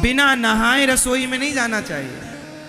बिना नहाए रसोई में नहीं जाना चाहिए।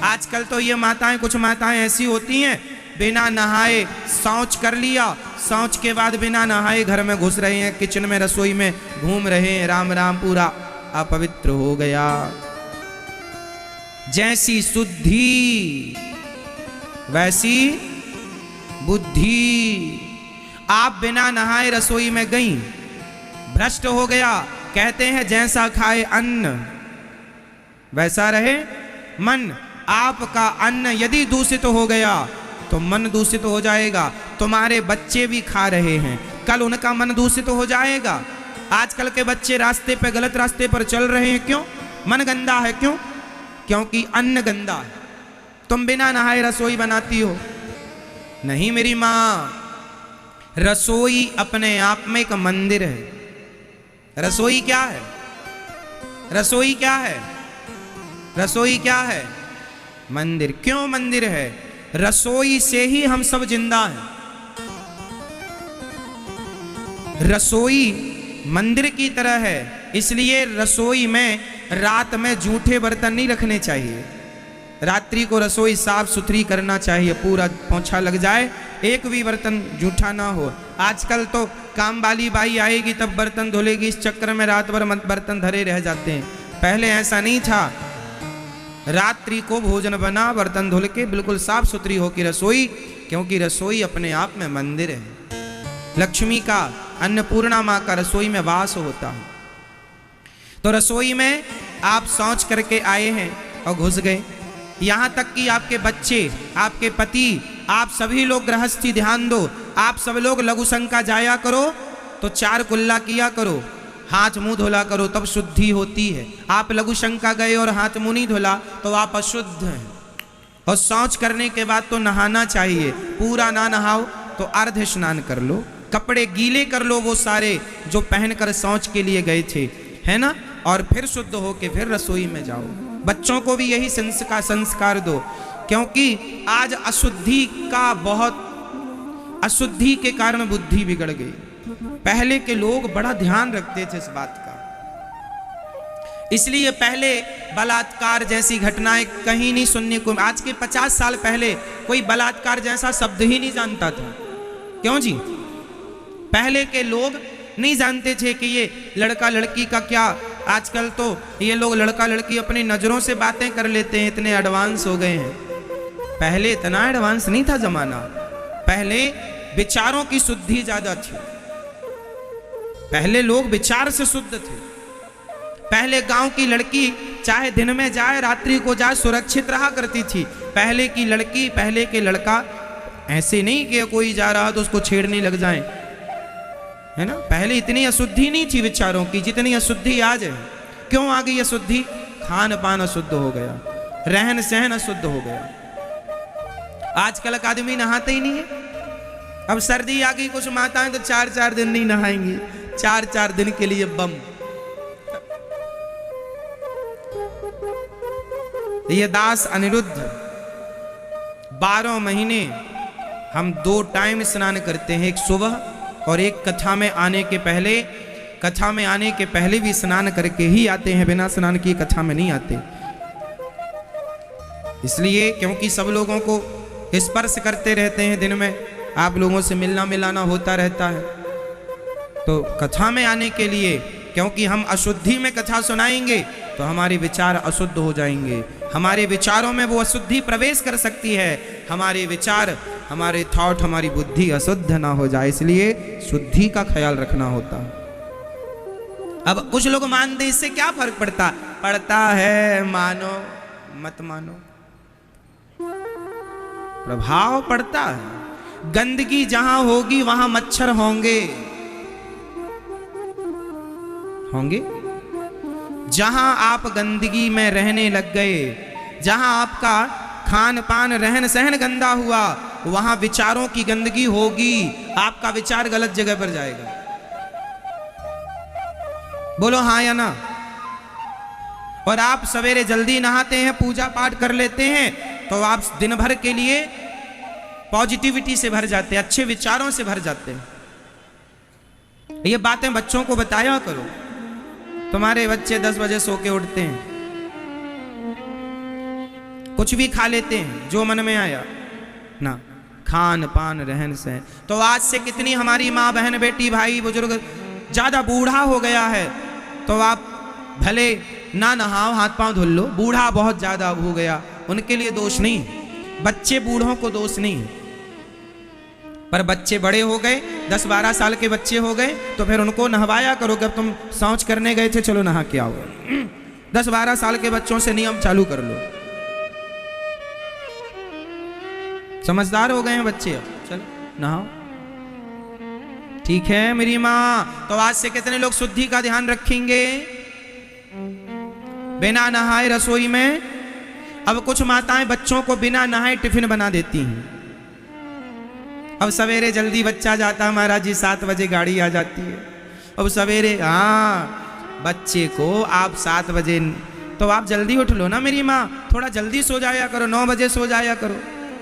आजकल तो ये माताएं, कुछ माताएं ऐसी होती हैं, बिना नहाए शौच कर लिया, शौच के बाद बिना नहाए घर में घुस रहे हैं, किचन में रसोई में घूम रहे हैं, राम राम, पूरा अपवित्र हो गया। जैसी शुद्धि वैसी बुद्धि। आप बिना नहाए रसोई में गई, भ्रष्ट हो गया। कहते हैं जैसा खाए अन्न वैसा रहे मन। आपका अन्न यदि दूषित हो गया तो मन दूषित हो जाएगा। तुम्हारे बच्चे भी खा रहे हैं, कल उनका मन दूषित हो जाएगा। आजकल के बच्चे रास्ते पे, गलत रास्ते पर चल रहे हैं, क्यों? मन गंदा है। क्यों? क्योंकि अन्न गंदा है। तुम बिना नहाए रसोई बनाती हो? नहीं मेरी माँ, रसोई अपने आप में एक मंदिर है। रसोई क्या है? रसोई क्या है? रसोई क्या है? मंदिर। क्यों मंदिर है? रसोई से ही हम सब जिंदा हैं। रसोई मंदिर की तरह है, इसलिए रसोई में रात में जूठे बर्तन नहीं रखने चाहिए। रात्रि को रसोई साफ सुथरी करना चाहिए, पूरा पोंछा लग जाए, एक भी बर्तन जूठा ना हो। आजकल तो काम वाली बाई आएगी तब बर्तन धुलेगी, इस चक्कर में रात भर बर्तन धरे रह जाते हैं। पहले ऐसा नहीं था। रात्रि को भोजन बना, बर्तन धुल के बिल्कुल साफ सुथरी होकर रसोई, क्योंकि रसोई अपने आप में मंदिर है। लक्ष्मी का, अन्नपूर्णा माँ का रसोई में वास होता है। तो रसोई में आप शौच करके आए हैं और घुस गए। यहाँ तक कि आपके बच्चे, आपके पति, आप सभी लोग गृहस्थी ध्यान दो, आप सब लोग लघु शंका जाया करो तो 4 कुल्ला किया करो, हाथ मुंह धोला करो, तब शुद्धि होती है। आप लघु शंका गए और हाथ मुंह नहीं धोला तो आप अशुद्ध हैं। और शौच करने के बाद तो नहाना चाहिए। पूरा ना नहाओ तो अर्ध स्नान कर लो, कपड़े गीले कर लो वो सारे जो पहनकर शौच के लिए गए थे, है ना, और फिर शुद्ध होके फिर रसोई में जाओ। बच्चों को भी यही संस्कार दो, क्योंकि आज अशुद्धि के कारण बुद्धि बिगड़ गई। पहले के लोग बड़ा ध्यान रखते थे इस बात का, इसलिए पहले बलात्कार जैसी घटनाएं कहीं नहीं सुनने को। आज के 50 साल पहले कोई बलात्कार जैसा शब्द ही नहीं जानता था। क्यों जी? पहले के लोग नहीं जानते थे कि ये लड़का लड़की का क्या। आजकल तो ये लोग लड़का लड़की अपनी नजरों से बातें कर लेते हैं, इतने एडवांस हो गए हैं। पहले इतना एडवांस नहीं था जमाना। पहले विचारों की शुद्धि ज्यादा थी। पहले लोग विचार से शुद्ध थे। पहले गांव की लड़की चाहे दिन में जाए रात्रि को जाए सुरक्षित रहा करती थी। पहले की लड़की, पहले के लड़का ऐसे नहीं कि कोई जा रहा तो उसको छेड़ने लग जाए, है ना। पहले इतनी अशुद्धि नहीं थी विचारों की जितनी अशुद्धि आज है। क्यों आ गई अशुद्धि? खान पान अशुद्ध हो गया, रहन सहन अशुद्ध हो गया। आजकल का आदमी नहाते ही नहीं है। अब सर्दी आ गई, कुछ माताएं तो 4-4 दिन नहीं नहाएंगी, 4-4 दिन के लिए बम। ये दास अनिरुद्ध 12 महीने हम 2 टाइम स्नान करते हैं, एक सुबह और एक कथा में आने के पहले। कथा में आने के पहले भी स्नान करके ही आते हैं, बिना स्नान किए कथा में नहीं आते। इसलिए क्योंकि सब लोगों को स्पर्श करते रहते हैं, दिन में आप लोगों से मिलना मिलाना होता रहता है। तो कथा में आने के लिए, क्योंकि हम अशुद्धि में कथा सुनाएंगे तो हमारे विचार अशुद्ध हो जाएंगे। हमारे विचारों में वो अशुद्धि प्रवेश कर सकती है। हमारे विचार, हमारे थॉट, हमारी बुद्धि अशुद्ध ना हो जाए, इसलिए शुद्धि का ख्याल रखना होता है। अब कुछ लोग मानते, इससे क्या फर्क पड़ता है, मानो मत मानो, प्रभाव पड़ता है। गंदगी जहां होगी वहां मच्छर होंगे। जहां आप गंदगी में रहने लग गए, जहां आपका खान पान रहन सहन गंदा हुआ, वहां विचारों की गंदगी होगी। आपका विचार गलत जगह पर जाएगा। बोलो हाँ या ना। और आप सवेरे जल्दी नहाते हैं, पूजा पाठ कर लेते हैं, तो आप दिन भर के लिए पॉजिटिविटी से भर जाते हैं, अच्छे विचारों से भर जाते हैं। ये बातें बच्चों को बताया करो। तुम्हारे बच्चे 10 बजे सो के उठते हैं, कुछ भी खा लेते हैं जो मन में आया ना, खान पान रहन सहन। तो आज से कितनी हमारी माँ बहन बेटी भाई बुजुर्ग ज़्यादा बूढ़ा हो गया है तो आप भले ना नहाओ, हाथ पांव धुल लो, बूढ़ा बहुत ज़्यादा हो गया उनके लिए दोष नहीं, बच्चे बूढ़ों को दोष नहीं। पर बच्चे बड़े हो गए, 10-12 साल के बच्चे हो गए तो फिर उनको नहवाया करो। जब तुम शौच करने गए थे, चलो नहा के आओ, 10-12 साल के बच्चों से नियम चालू कर लो। समझदार हो गए हैं बच्चे, अब चलो नहाओ, ठीक है मेरी माँ। तो आज से कितने लोग शुद्धि का ध्यान रखेंगे? बिना नहाए रसोई में, अब कुछ माताएं बच्चों को बिना नहाए टिफिन बना देती हैं। अब सवेरे जल्दी बच्चा जाता है महाराज जी, 7 बजे गाड़ी आ जाती है। अब सवेरे हाँ बच्चे को आप 7 बजे, तो आप जल्दी उठ लो ना मेरी माँ, थोड़ा जल्दी सो जाया करो, 9 बजे सो जाया करो,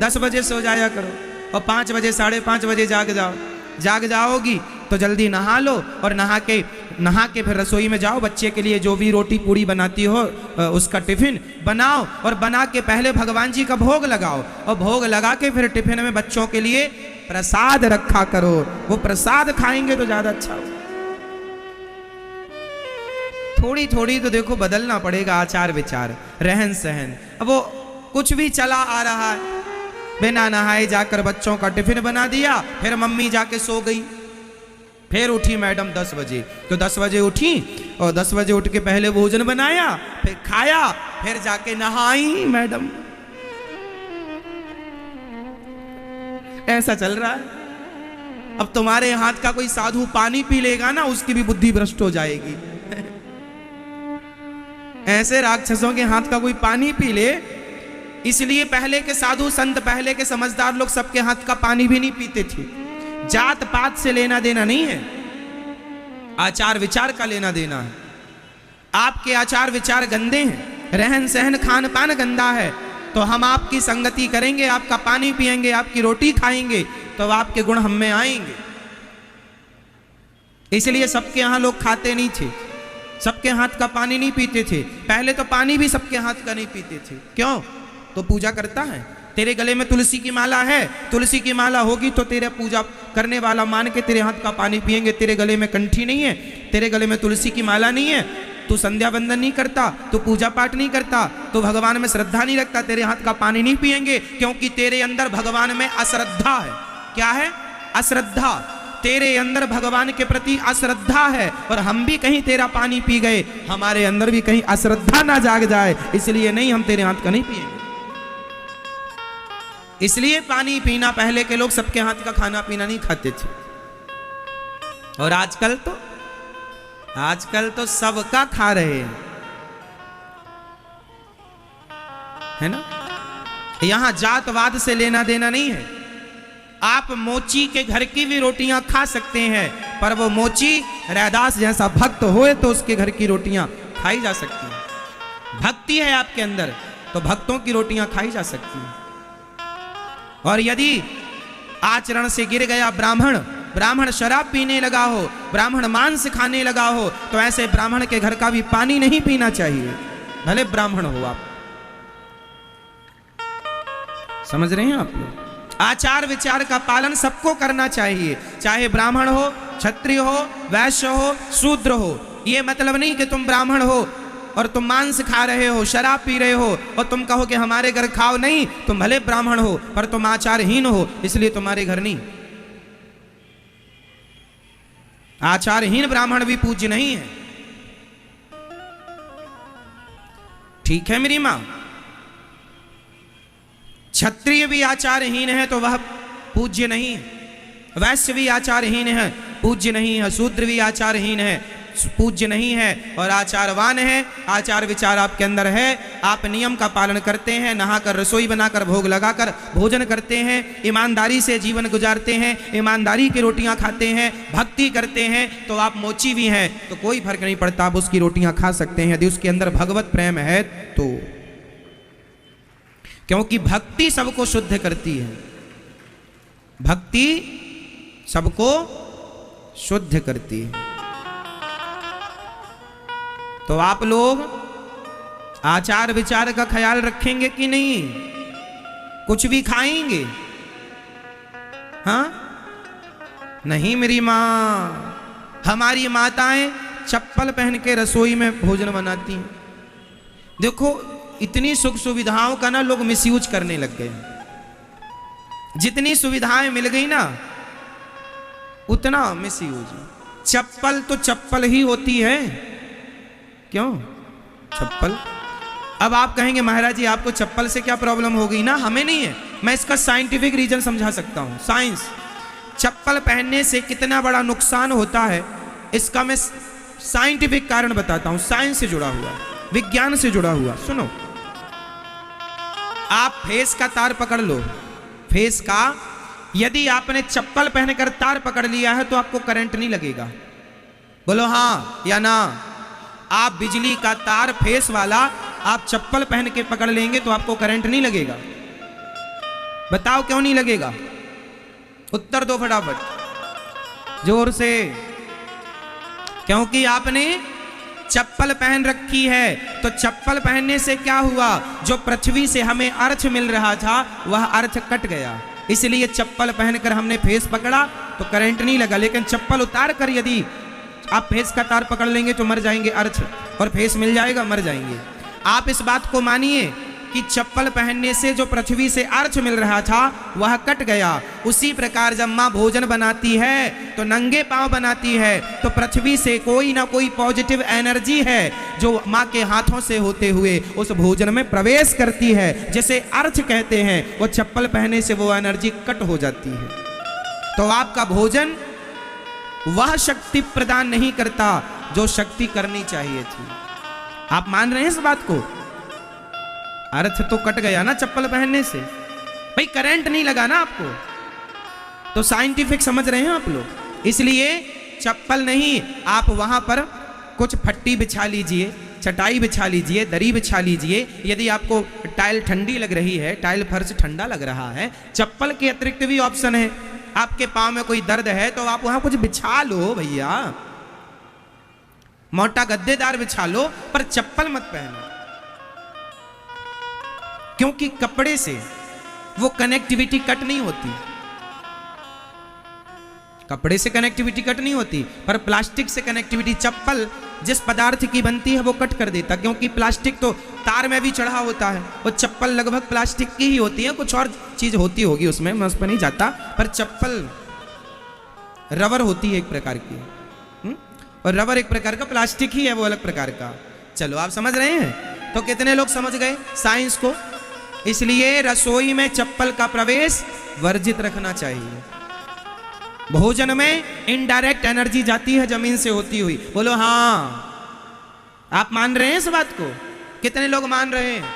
10 बजे सो जाया करो, और 5 बजे 5:30 बजे जाग जाओ। जाग जाओगी तो जल्दी नहा लो, और नहा के फिर रसोई में जाओ, बच्चे के लिए जो भी रोटी पूड़ी बनाती हो उसका टिफिन बनाओ, और बना के पहले भगवान जी का भोग लगाओ, और भोग लगा के फिर टिफिन में बच्चों के लिए प्रसाद रखा करो। वो प्रसाद खाएंगे तो ज्यादा अच्छा हो। थोड़ी थोड़ी तो देखो बदलना पड़ेगा आचार विचार, रहन सहन। अब वो कुछ भी चला आ रहा है, बिना नहाए जाकर बच्चों का टिफिन बना दिया, फिर मम्मी जाके सो गई, फिर उठी मैडम 10 बजे, तो 10 बजे उठी और 10 बजे उठ के पहले भोजन बनाया, फिर खाया, फिर जाके नहाई मैडम। ऐसा चल रहा है। अब तुम्हारे हाथ का कोई साधु पानी पी लेगा ना, उसकी भी बुद्धि भ्रष्ट हो जाएगी। ऐसे राक्षसों के हाथ का कोई पानी पी ले, इसलिए पहले के साधु संत, पहले के समझदार लोग सबके हाथ का पानी भी नहीं पीते थे। जात पात से लेना देना नहीं है, आचार विचार का लेना देना है। आपके आचार विचार गंदे हैं, रहन सहन खान पान गंदा है, तो हम आपकी संगति करेंगे, आपका पानी पिएंगे, आपकी रोटी खाएंगे, तो आपके गुण हम में आएंगे। इसलिए सबके यहाँ लोग खाते नहीं थे, सबके हाथ का पानी नहीं पीते थे। पहले तो पानी भी सबके हाथ का नहीं पीते थे। क्यों? तो पूजा करता है, तेरे गले में तुलसी की माला है, तुलसी की माला होगी तो तेरे पूजा करने वाला मान के तेरे हाथ का पानी पिएंगे। तेरे गले में कंठी नहीं है, तेरे गले में तुलसी की माला नहीं है, तू संध्या बंदन नहीं करता, तू पूजा पाठ नहीं करता, तू भगवान में श्रद्धा नहीं रखता, तेरे हाथ का पानी नहीं पिएंगे, क्योंकि तेरे अंदर भगवान में अश्रद्धा है। क्या है? अश्रद्धा। तेरे अंदर भगवान के प्रति अश्रद्धा है, और हम भी कहीं तेरा पानी पी गए, हमारे अंदर भी कहीं अश्रद्धा ना जाग जाए, इसलिए नहीं, हम तेरे हाथ का नहीं पिएंगे। इसलिए पानी पीना, पहले के लोग सबके हाथ का खाना पीना नहीं खाते थे। और आजकल तो सबका खा रहे हैं, है ना। यहां जातवाद से लेना देना नहीं है। आप मोची के घर की भी रोटियां खा सकते हैं, पर वो मोची रैदास जैसा भक्त होए तो उसके घर की रोटियां खाई जा सकती हैं। भक्ति है आपके अंदर तो भक्तों की रोटियां खाई जा सकती हैं। और यदि आचरण से गिर गया ब्राह्मण शराब पीने लगा हो, ब्राह्मण मांस खाने लगा हो, तो ऐसे ब्राह्मण के घर का भी पानी नहीं पीना चाहिए, भले ब्राह्मण हो आप। समझ रहे हैं आप लोग? आचार विचार का पालन सबको करना चाहिए, चाहे ब्राह्मण हो, क्षत्रिय हो, वैश्य हो, शूद्र हो। ये मतलब नहीं कि तुम ब्राह्मण हो और तुम मांस खा रहे हो, शराब पी रहे हो, और तुम कहो कि हमारे घर खाओ। नहीं, तुम भले ब्राह्मण हो पर तुम आचारहीन हो, इसलिए तुम्हारे घर नहीं। आचारहीन ब्राह्मण भी पूज्य नहीं है। ठीक है मेरी मां? क्षत्रिय भी आचारहीन है तो वह पूज्य नहीं है, वैश्य भी आचारहीन है, पूज्य नहीं है, शूद्र भी आचारहीन है, पूज्य नहीं है, और आचारवान है। आचार विचार आपके अंदर है, आप नियम का पालन करते हैं, नहाकर रसोई बनाकर भोग लगाकर भोजन करते हैं, ईमानदारी से जीवन गुजारते हैं, ईमानदारी की रोटियां खाते हैं, भक्ति करते हैं, तो आप मोची भी हैं तो कोई फर्क नहीं पड़ता, आप उसकी रोटियां खा सकते हैं यदि उसके अंदर भगवत प्रेम है तो। क्योंकि भक्ति सबको शुद्ध करती है, भक्ति सबको शुद्ध करती है। तो आप लोग आचार विचार का ख्याल रखेंगे कि नहीं? कुछ भी खाएंगे? हाँ नहीं मेरी माँ, हमारी माताएं चप्पल पहन के रसोई में भोजन बनाती हैं। देखो इतनी सुख सुविधाओं का ना लोग मिसयूज करने लग गए। जितनी सुविधाएं मिल गई ना उतना मिसयूज। चप्पल तो चप्पल ही होती है, क्यों? चप्पल। अब आप कहेंगे महाराज जी आपको चप्पल से क्या प्रॉब्लम हो गई? ना हमें नहीं है, मैं इसका साइंटिफिक रीजन समझा सकता हूं। साइंस, चप्पल पहनने से कितना बड़ा नुकसान होता है इसका मैं साइंटिफिक कारण बताता हूं, साइंस से जुड़ा हुआ, विज्ञान से जुड़ा हुआ। सुनो, आप फेस का तार पकड़ लो, फेस का, यदि आपने चप्पल पहनकर तार पकड़ लिया है तो आपको करंट नहीं लगेगा। बोलो हां या ना। आप बिजली का तार फेस वाला आप चप्पल पहन के पकड़ लेंगे तो आपको करंट नहीं लगेगा। बताओ क्यों नहीं लगेगा? उत्तर दो फटाफट, जोर से। क्योंकि आपने चप्पल पहन रखी है। तो चप्पल पहनने से क्या हुआ? जो पृथ्वी से हमें अर्थ मिल रहा था वह अर्थ कट गया, इसलिए चप्पल पहनकर हमने फेस पकड़ा तो करंट नहीं लगा। लेकिन चप्पल उतार कर यदि आप फेस का तार पकड़ लेंगे तो मर जाएंगे अर्थ, और फेस मिल जाएगा, मर जाएंगे। आप इस बात को मानिए कि चप्पल पहनने से जो पृथ्वी से अर्थ मिल रहा था वह कट गया। उसी प्रकार जब माँ भोजन बनाती है तो नंगे पांव बनाती है, तो पृथ्वी से कोई ना कोई पॉजिटिव एनर्जी है जो माँ के हाथों से होते हुए उस भोजन में प्रवेश करती है, जिसे अर्थ कहते हैं। वो चप्पल पहनने से वो एनर्जी कट हो जाती है। तो आपका भोजन वह शक्ति प्रदान नहीं करता जो शक्ति करनी चाहिए थी। आप मान रहे हैं इस बात को? अर्थ तो कट गया ना चप्पल पहनने से, भाई करंट नहीं लगा ना आपको, तो साइंटिफिक समझ रहे हैं आप लोग। इसलिए चप्पल नहीं, आप वहां पर कुछ फट्टी बिछा लीजिए, चटाई बिछा लीजिए, दरी बिछा लीजिए। यदि आपको टाइल ठंडी लग रही है, टाइल फर्श ठंडा लग रहा है, चप्पल के अतिरिक्त भी ऑप्शन है। आपके पांव में कोई दर्द है तो आप वहां कुछ बिछा लो भैया, मोटा गद्देदार बिछा लो, पर चप्पल मत पहनो। क्योंकि कपड़े से वो कनेक्टिविटी कट नहीं होती, कपड़े से कनेक्टिविटी कट नहीं होती, पर प्लास्टिक से कनेक्टिविटी, चप्पल जिस पदार्थ की बनती है वो कट कर देता। क्योंकि प्लास्टिक तो तार में भी चढ़ा होता है, वो चप्पल लगभग प्लास्टिक की ही होती है, कुछ और चीज होती होगी उसमें, मैं उस पर नहीं जाता, पर चप्पल रबर होती है एक प्रकार की, और रबर एक प्रकार का प्लास्टिक ही है, वो अलग प्रकार का। चलो आप समझ रहे हैं? तो कितने लोग समझ गए साइंस को? इसलिए रसोई में चप्पल का प्रवेश वर्जित रखना चाहिए। भोजन में इनडायरेक्ट एनर्जी जाती है जमीन से होती हुई। बोलो हाँ, आप मान रहे हैं इस बात को? कितने लोग मान रहे हैं?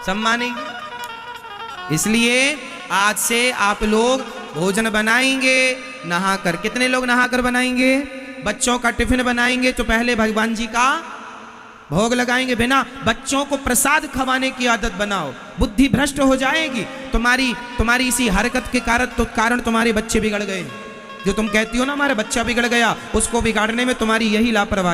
सब मानेंगे। इसलिए आज से आप लोग भोजन बनाएंगे नहाकर। कितने लोग नहाकर बनाएंगे? बच्चों का टिफिन बनाएंगे तो पहले भगवान जी का भोग लगाएंगे। बिना बच्चों को प्रसाद खवाने की आदत बनाओ, बुद्धि भ्रष्ट हो जाएगी। तुम्हारी इसी हरकत के कारण तुम्हारे बच्चे बिगड़ गए। जो तुम कहती हो ना हमारा बच्चा बिगड़ गया, उसको बिगाड़ने में तुम्हारी यही लापरवाही।